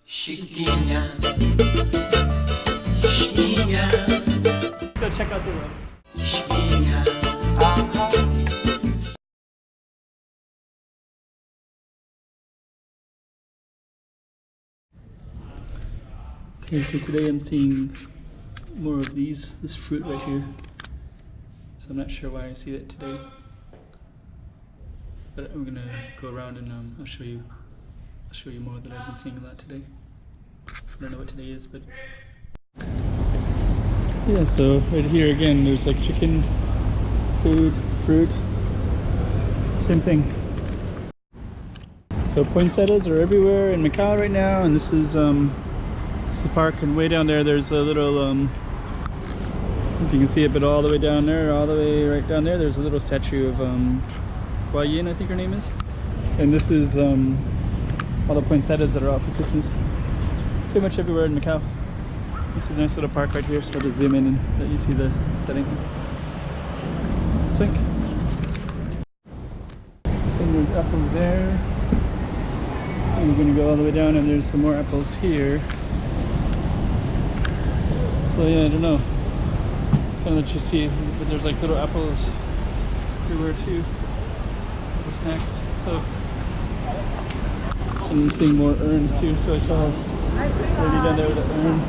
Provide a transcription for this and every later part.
Chiquinha, chiquinha. Go check out the room. Chiquinha. Okay, so today I'm seeing more of this fruit right here. So I'm not sure why I see it today. But I'm gonna go around and I'll show you more that I've been seeing a lot today. I don't know what today is, but yeah, so right here again there's like chicken, food, fruit, same thing. So poinsettias are everywhere in Macau right now, and this is the park, and way down there there's a little if you can see it, but all the way down there, all the way right down there, there's a little statue of Hua Yin, I think her name is. And this is all the poinsettias that are out for Christmas. Pretty much everywhere in Macau. This is a nice little park right here, so I'll just zoom in and let you see the setting. Swing. So there's apples there. And we're gonna go all the way down, and there's some more apples here. So yeah, I don't know. It's kind of let you see, but there's like little apples everywhere too. Little snacks. So, and I'm seeing more urns too. So I saw already down there with an urn.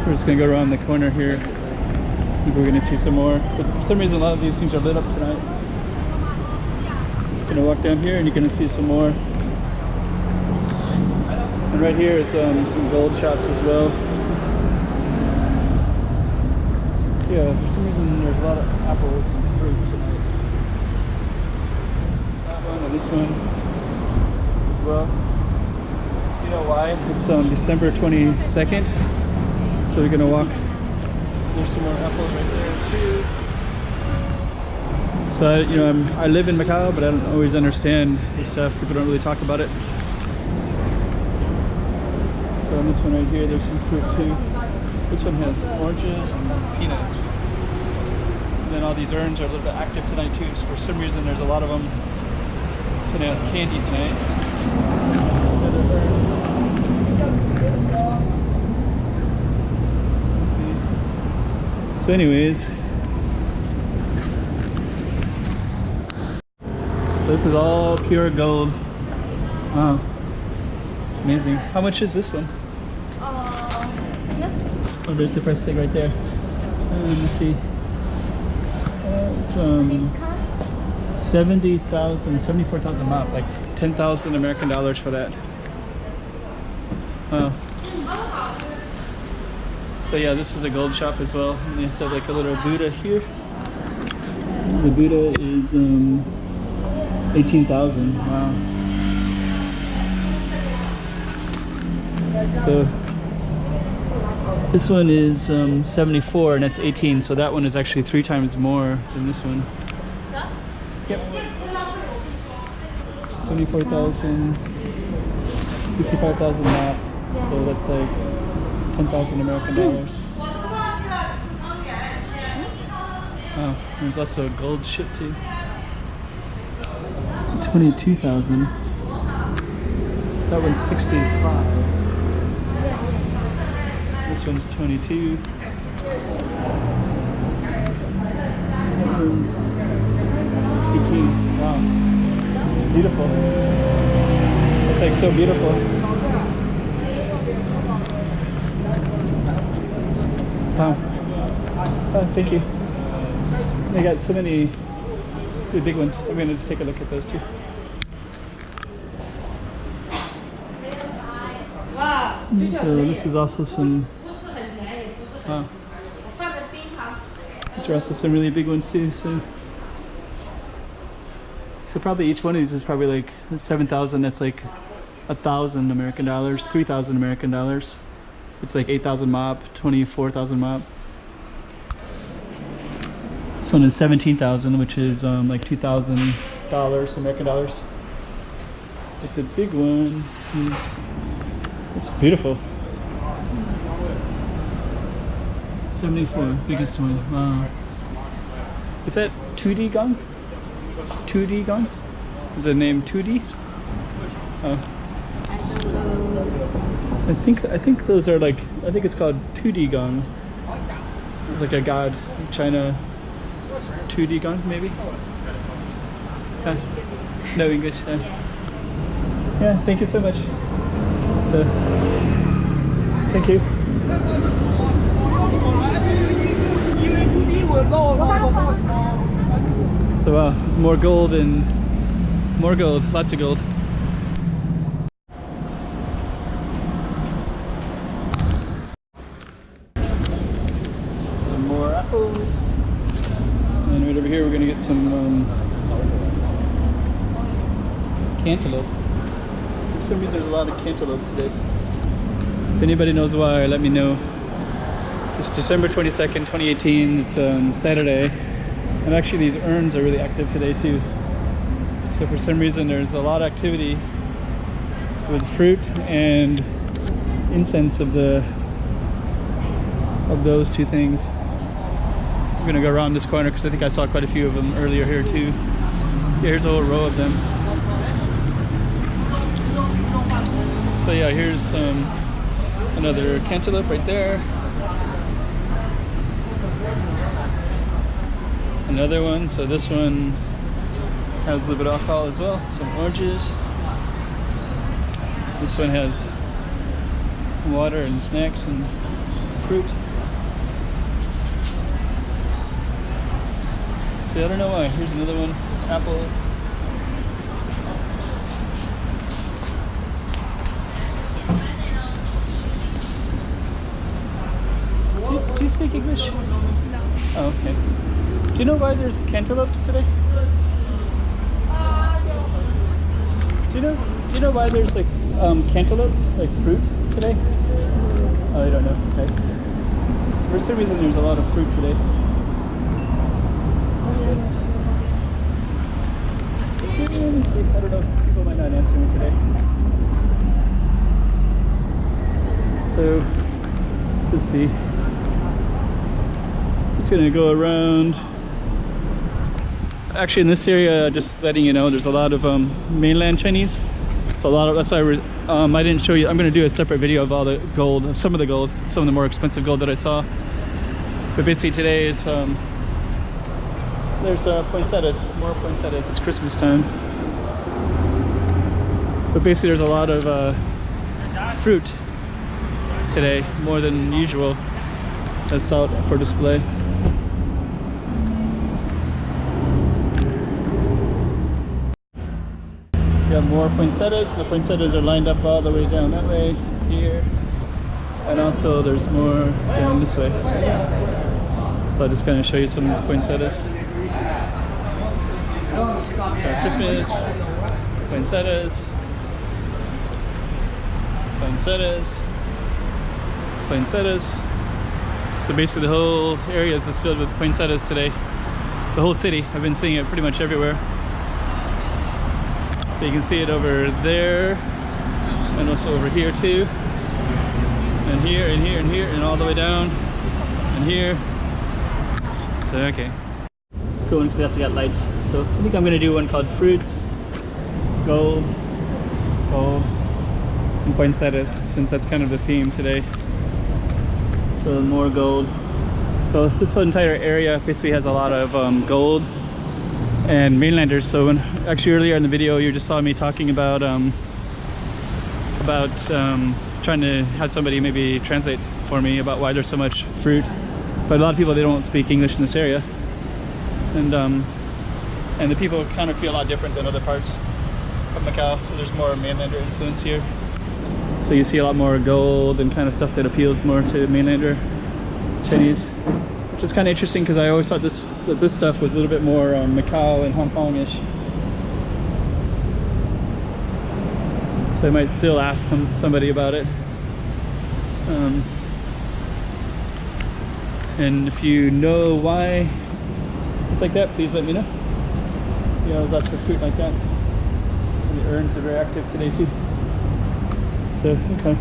We're just gonna go around the corner here. I think we're gonna see some more. But for some reason, a lot of these things are lit up tonight. Gonna walk down here, and you're gonna see some more. And right here is some gold shops as well. Yeah, for some reason there's a lot of apples and fruit tonight. That one and this one as well. You know why? It's December 22nd, so we're gonna walk. There's some more apples right there too. So I live in Macau, but I don't always understand this stuff. People don't really talk about it. So on this one right here, there's some fruit too. This one has oranges and peanuts. And then all these urns are a little bit active tonight too. So for some reason there's a lot of them. This one has candy tonight. Another urn. Let's see. So anyways, this is all pure gold. Wow. Amazing. How much is this one? Oh, there's the price tag right there. Let me see. It's 74,000 mop, like 10,000 American dollars for that. Wow. So yeah, this is a gold shop as well. And they also have like a little Buddha here. The Buddha is 18,000. Wow. So this one is 74, and that's 18, so that one is actually 3 times more than this one. Yep. 74,000, 65,000 map, so that's like 10,000 American dollars. Wow, there's also a gold ship too. 22,000. That one's 65. This one's 22. That one's 18. Wow. It's beautiful. It's like so beautiful. Wow. Oh, thank you. They got so many the big ones. I'm gonna just take a look at those too. So this is also some. Wow. These are also some really big ones too. So probably each one of these is probably like 7,000. That's like 1,000 American dollars, 3,000 American dollars. It's like 8,000 mop, 24,000 mop. This one is 17,000, which is like $2,000 American dollars. But the big one is, it's beautiful. 74, biggest one. Wow. Is that 2D gong? 2D gong? Is it named 2D? Oh. I think those are like, I think it's called 2D gong. Like a god, China 2D gong maybe? Huh? No English. Yeah, thank you so much. So, thank you. So wow, more gold and more gold, lots of gold. Some more apples. And right over here we're gonna get some cantaloupe. So for some reason there's a lot of cantaloupe today. If anybody knows why, let me know. It's December 22nd, 2018. It's Saturday. And actually these urns are really active today too. So for some reason there's a lot of activity with fruit and incense of those two things. I'm gonna go around this corner because I think I saw quite a few of them earlier here too. Yeah, here's a whole row of them. So yeah, here's another cantaloupe right there. Another one, so this one has a little bit of alcohol as well. Some oranges. This one has water and snacks and fruit. So I don't know why. Here's another one, apples. Do you speak English? No. Oh, okay. Do you know why there's cantaloupes today? Do you know why there's like cantaloupes, like fruit today? Oh, I don't know. Okay. So for some reason there's a lot of fruit today. Let me see. I don't know. People might not answer me today. So let's see. It's gonna go around. Actually, in this area, just letting you know, there's a lot of mainland Chinese. So that's why I didn't show you. I'm gonna do a separate video of all the gold, of some of the gold, some of the more expensive gold that I saw. But basically today is there's poinsettias, more poinsettias. It's Christmas time. But basically, there's a lot of fruit today, more than usual, that's out for display. We have more poinsettias. The poinsettias are lined up all the way down that way, here. And also there's more going this way. So I'll just kind of show you some of these poinsettias. So Christmas, poinsettias, poinsettias, poinsettias. So basically the whole area is just filled with poinsettias today. The whole city. I've been seeing it pretty much everywhere. You can see it over there, and also over here too, and here, and here, and here, and all the way down, and here. So okay, it's cool because they also got lights. So I think I'm gonna do one called fruits, gold, and poinsettias, since that's kind of the theme today. So more gold. So this whole entire area basically has a lot of gold and mainlanders. So when actually earlier in the video you just saw me talking about trying to have somebody maybe translate for me about why there's so much fruit. But a lot of people, they don't speak English in this area, and the people kind of feel a lot different than other parts of Macau. So there's more mainlander influence here. So you see a lot more gold and kind of stuff that appeals more to mainlander Chinese. Which is kind of interesting because I always thought that this stuff was a little bit more Macau and Hong Kong-ish. So I might still ask somebody about it. And if you know why it's like that, please let me know. You know, lots of fruit like that. And the urns are very active today too. So, okay.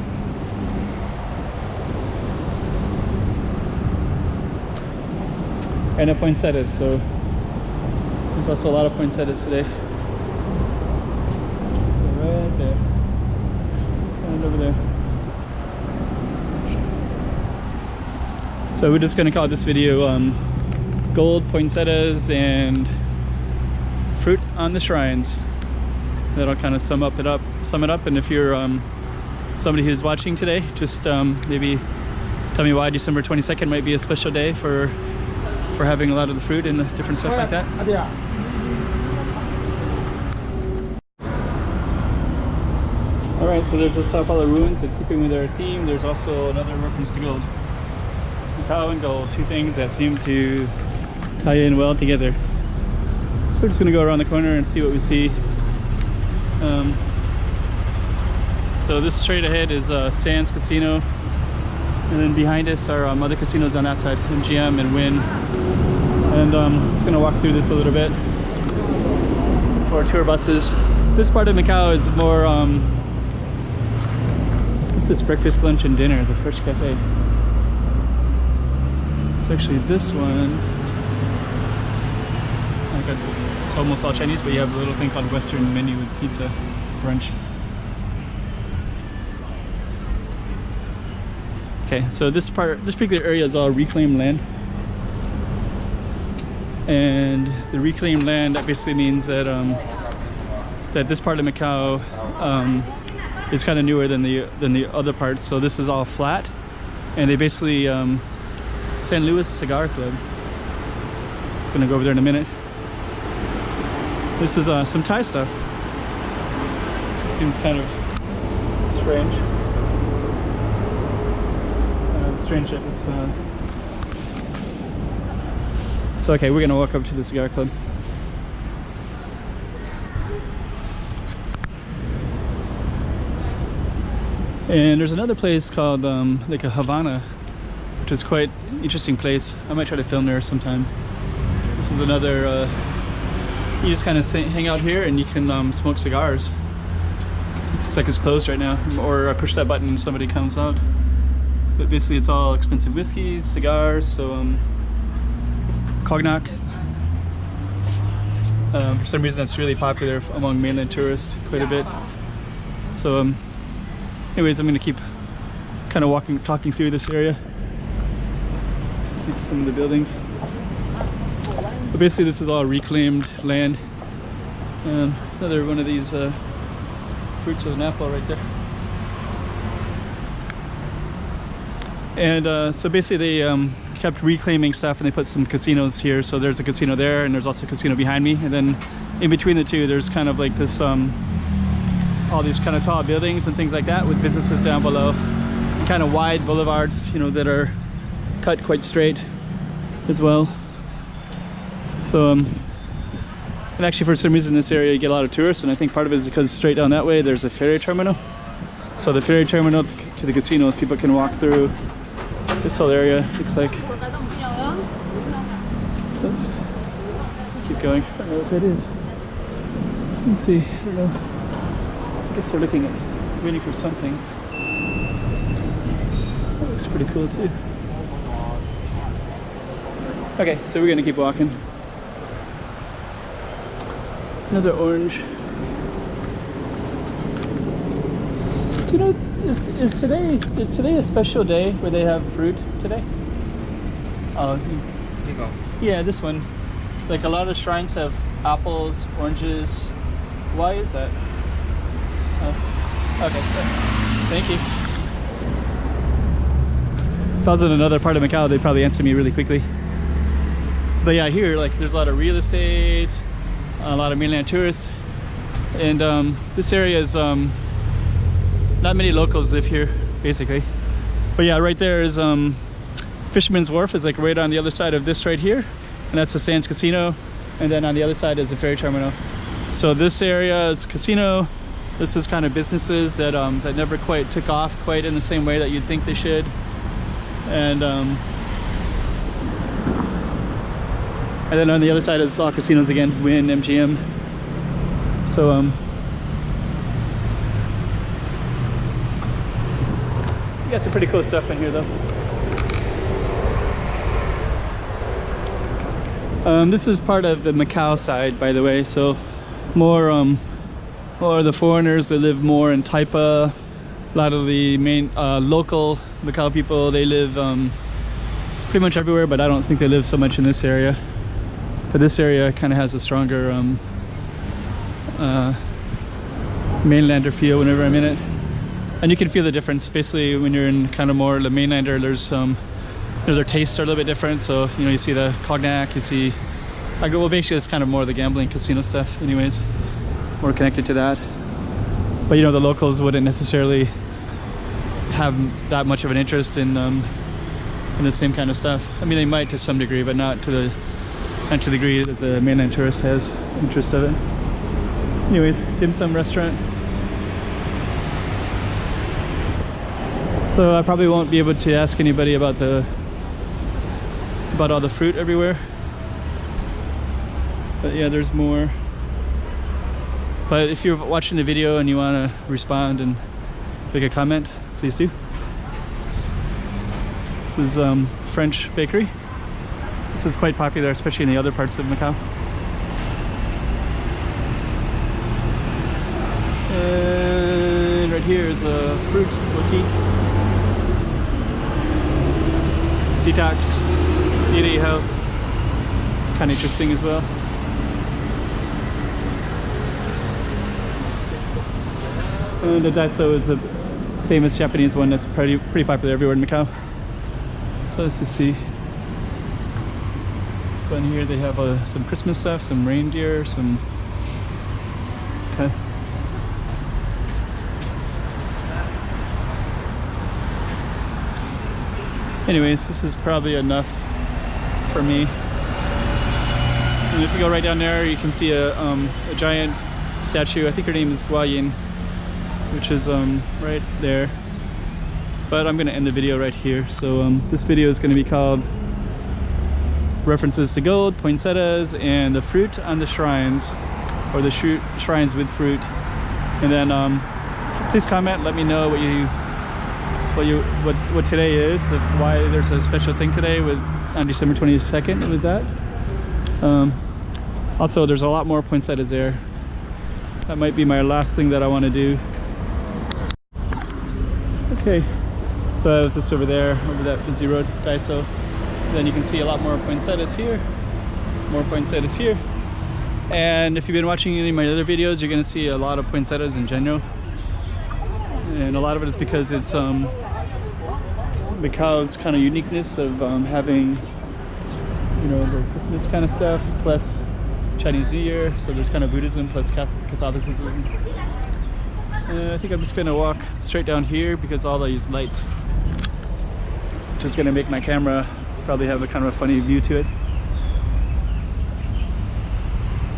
And a poinsettias, so there's also a lot of poinsettias today. Right there, and over there. So we're just gonna call this video gold poinsettias and fruit on the shrines. That'll kind of sum it up. And if you're somebody who's watching today, just maybe tell me why December 22nd might be a special day for having a lot of the fruit and the different stuff like that. Alright, so there's the Sao Paulo ruins, and keeping with our theme, there's also another reference to gold. Macau and gold, two things that seem to tie in well together. So we're just going to go around the corner and see what we see. So this straight ahead is Sands Casino, and then behind us are other casinos on that side, MGM and Wynn. And just going to walk through this a little bit for tour buses. This part of Macau is more what's this? Breakfast, lunch, and dinner, the Fresh Cafe. It's actually this one. It's almost all Chinese, but you have a little thing called Western menu with pizza, brunch. Okay, so this particular area is all reclaimed land. And the reclaimed land, that basically means that that this part of Macau is kind of newer than the other parts. So this is all flat, and they basically San Luis Cigar Club. It's gonna go over there in a minute. This is some Thai stuff. It seems kind of strange. Strange that it's so okay, we're gonna walk up to the cigar club. And there's another place called like a Havana, which is quite interesting place. I might try to film there sometime. This is another you just kind of hang out here and you can smoke cigars. This looks like it's closed right now, or I push that button and somebody comes out. But basically it's all expensive whiskeys, cigars, so cognac. For some reason that's really popular among mainland tourists quite a bit. So anyways, I'm gonna keep kind of talking through this area. See some of the buildings. But basically this is all reclaimed land. Another one of these fruits with an apple right there. And so basically they kept reclaiming stuff, and they put some casinos here. So there's a casino there, and there's also a casino behind me. And then in between the two, there's kind of like this, all these kind of tall buildings and things like that with businesses down below. And kind of wide boulevards, you know, that are cut quite straight as well. So, and actually for some reason in this area you get a lot of tourists, and I think part of it is because straight down that way there's a ferry terminal. So the ferry terminal to the casinos, people can walk through this whole area, looks like. Let's keep going. I don't know what that is. Let's see. I don't know. I guess they're waiting for something. That looks pretty cool too. Okay, so we're gonna keep walking. Another orange. Do you know, is today a special day where they have fruit today? Oh, yeah, this one. Like a lot of shrines have apples, oranges. Why is that? Oh, okay, thank you. If I was in another part of Macau, they'd probably answer me really quickly. But yeah, here, like, there's a lot of real estate, a lot of mainland tourists, and this area is not many locals live here, basically. But yeah, right there is Fisherman's Wharf is like right on the other side of this right here, and that's the Sands Casino, and then on the other side is the ferry terminal. So this area is casino. This is kind of businesses that that never quite took off quite in the same way that you'd think they should. And then on the other side is all casinos again, Wynn, MGM. So you got some pretty cool stuff in here though. This is part of the Macau side, by the way, so more of the foreigners that live more in Taipa. A lot of the main local Macau people, they live pretty much everywhere, but I don't think they live so much in this area. But this area kind of has a stronger mainlander feel whenever I'm in it. And you can feel the difference basically when you're in kind of more the mainlander. There's you know, their tastes are a little bit different, so you know, you see the cognac, you see like, well, basically it's kind of more the gambling casino stuff anyways, more connected to that. But you know, the locals wouldn't necessarily have that much of an interest in the same kind of stuff. I mean, they might to some degree, but not to the degree that the mainland tourist has interest of it. Anyways, dim sum restaurant. So I probably won't be able to ask anybody about all the fruit everywhere. But yeah, there's more. But if you're watching the video and you want to respond and make a comment, please do. This is French bakery. This is quite popular, especially in the other parts of Macau. And right here is a fruit boutique. Detox, beauty, health. Kind of interesting as well. And the daiso is a famous Japanese one that's pretty popular everywhere in Macau. So let's just see. So in here they have some Christmas stuff, some reindeer, some... Okay. Anyways, this is probably enough for me. And if you go right down there, you can see a giant statue. I think her name is Guayin, which is right there. But I'm gonna end the video right here. So this video is gonna be called References to Gold, Poinsettias, and the Fruit on the Shrines, or the Shrines with Fruit. And then please comment, let me know what today is, why there's a special thing today on December 22nd with that. Also, there's a lot more poinsettias there. That might be my last thing that I want to do. Okay, so I was just over that busy road, Daiso. Then you can see a lot more poinsettias here, more poinsettias here. And if you've been watching any of my other videos, you're going to see a lot of poinsettias in general. And a lot of it is because it's Macau's kind of uniqueness of having, you know, the Christmas kind of stuff, plus Chinese New Year. So there's kind of Buddhism plus Catholicism. I think I'm just going to walk straight down here because all these lights, which is going to make my camera probably have a kind of a funny view to it.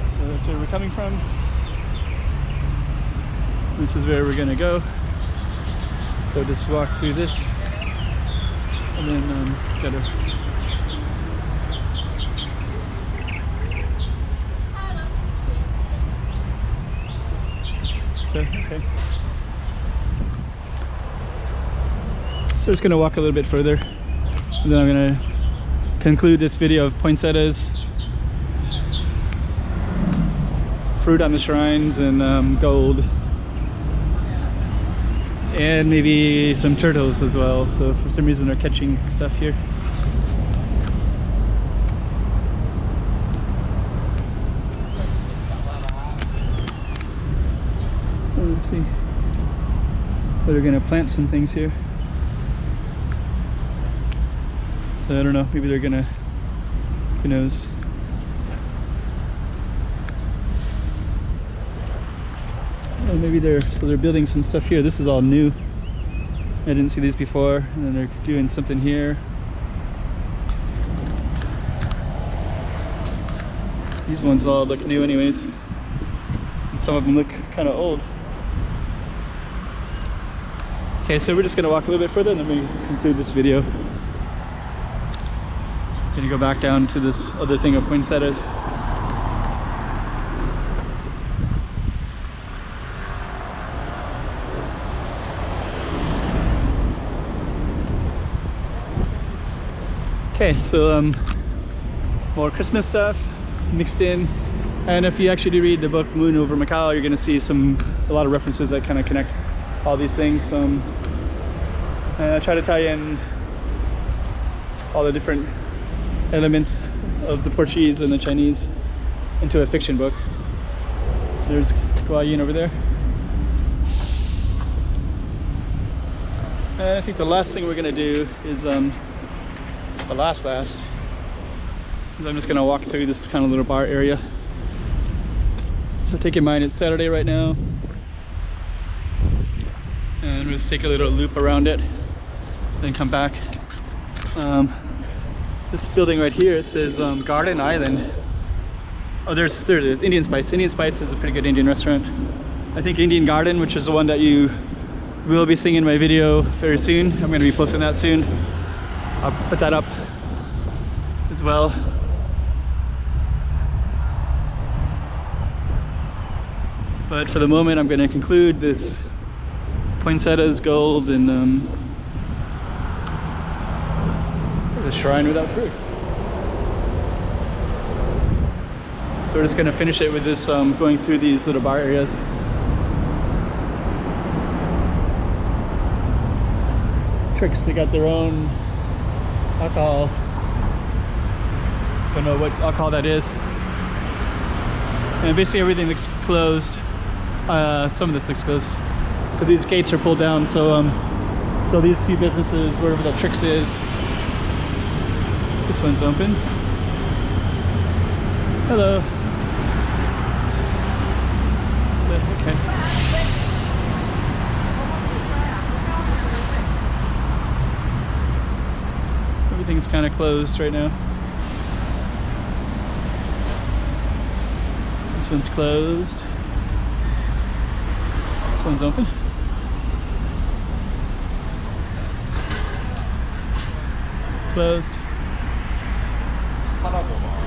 So that's where we're coming from. This is where we're going to go. So just walk through this and then gotta... So, okay. So just gonna walk a little bit further and then I'm gonna conclude this video of poinsettias, fruit on the shrines, and gold. And maybe some turtles as well, so for some reason they're catching stuff here. So let's see. But they're gonna plant some things here. So I don't know, maybe they're gonna, who knows. Oh, maybe they're building some stuff here. This is all new. I didn't see these before. And then they're doing something here. These ones all look new anyways. And some of them look kind of old. Okay, so we're just gonna walk a little bit further and then we conclude this video. Gonna go back down to this other thing of poinsettias. Okay, so more Christmas stuff mixed in, and if you actually do read the book Moon Over Macau, you're going to see a lot of references that kind of connect all these things. And I try to tie in all the different elements of the Portuguese and the Chinese into a fiction book. There's Guayin over there. And I think the last thing we're gonna do is the last is I'm just gonna walk through this kind of little bar area. So take in mind it's Saturday right now, and we'll just take a little loop around it, then come back. This building right here, it says Garden Island. Oh, there it is, Indian Spice. Indian Spice is a pretty good Indian restaurant. I think Indian Garden, which is the one that you will be seeing in my video very soon. I'm going to be posting that soon. I'll put that up as well. But for the moment, I'm going to conclude this Poinsettias gold and the shrine without fruit. So we're just going to finish it with this going through these little bar areas. Tricks, they got their own alcohol. Don't know what alcohol that is. And basically everything looks closed. Some of this looks closed because these gates are pulled down. So so these few businesses, wherever the Tricks is, this one's open. Hello. So, okay. Everything's kind of closed right now. This one's closed. This one's open. Closed.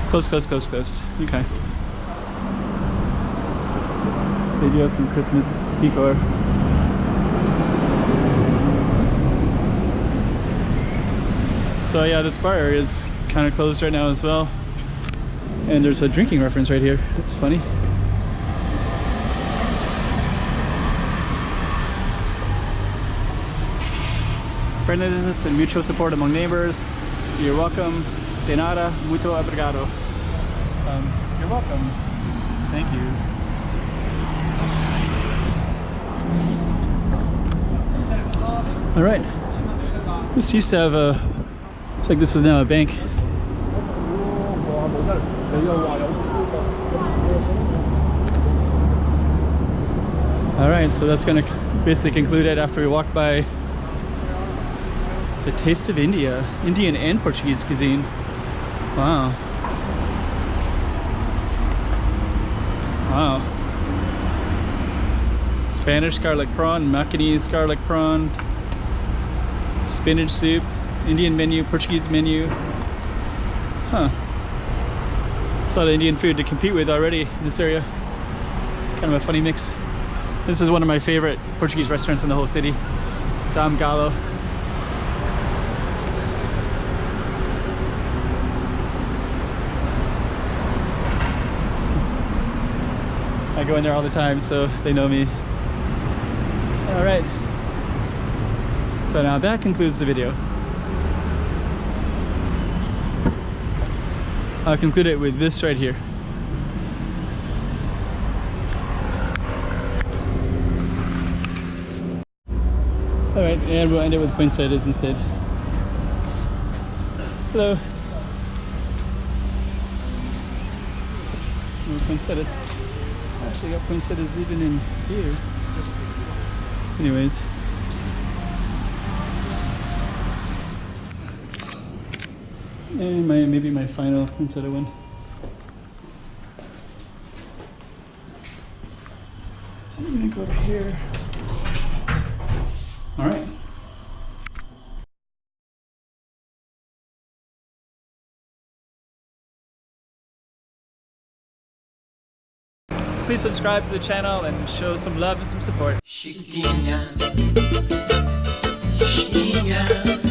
Closed, closed, closed, closed. Okay. They do have some Christmas decor. So yeah, this bar area is kind of closed right now as well. And there's a drinking reference right here. That's funny. Friendliness and mutual support among neighbors. You're welcome. De nada, muito obrigado. You're welcome. Thank you. All right. This used to have a. Looks like this is now a bank. All right, so that's going to basically conclude it after we walk by the Taste of India, Indian and Portuguese cuisine. Wow. Wow. Spanish garlic prawn, Macanese garlic prawn, spinach soup, Indian menu, Portuguese menu. Huh. It's a lot of Indian food to compete with already in this area. Kind of a funny mix. This is one of my favorite Portuguese restaurants in the whole city. Dom Galo. I go in there all the time, so they know me. All right. So now that concludes the video. I'll conclude it with this right here. All right, and we'll end it with poinsettias instead. Hello. More poinsettias. Actually got poinsettias even in here. Anyways. And maybe my final poinsettia one. So I'm gonna go over here. All right. Please subscribe to the channel and show some love and some support. Chiquinha, chiquinha.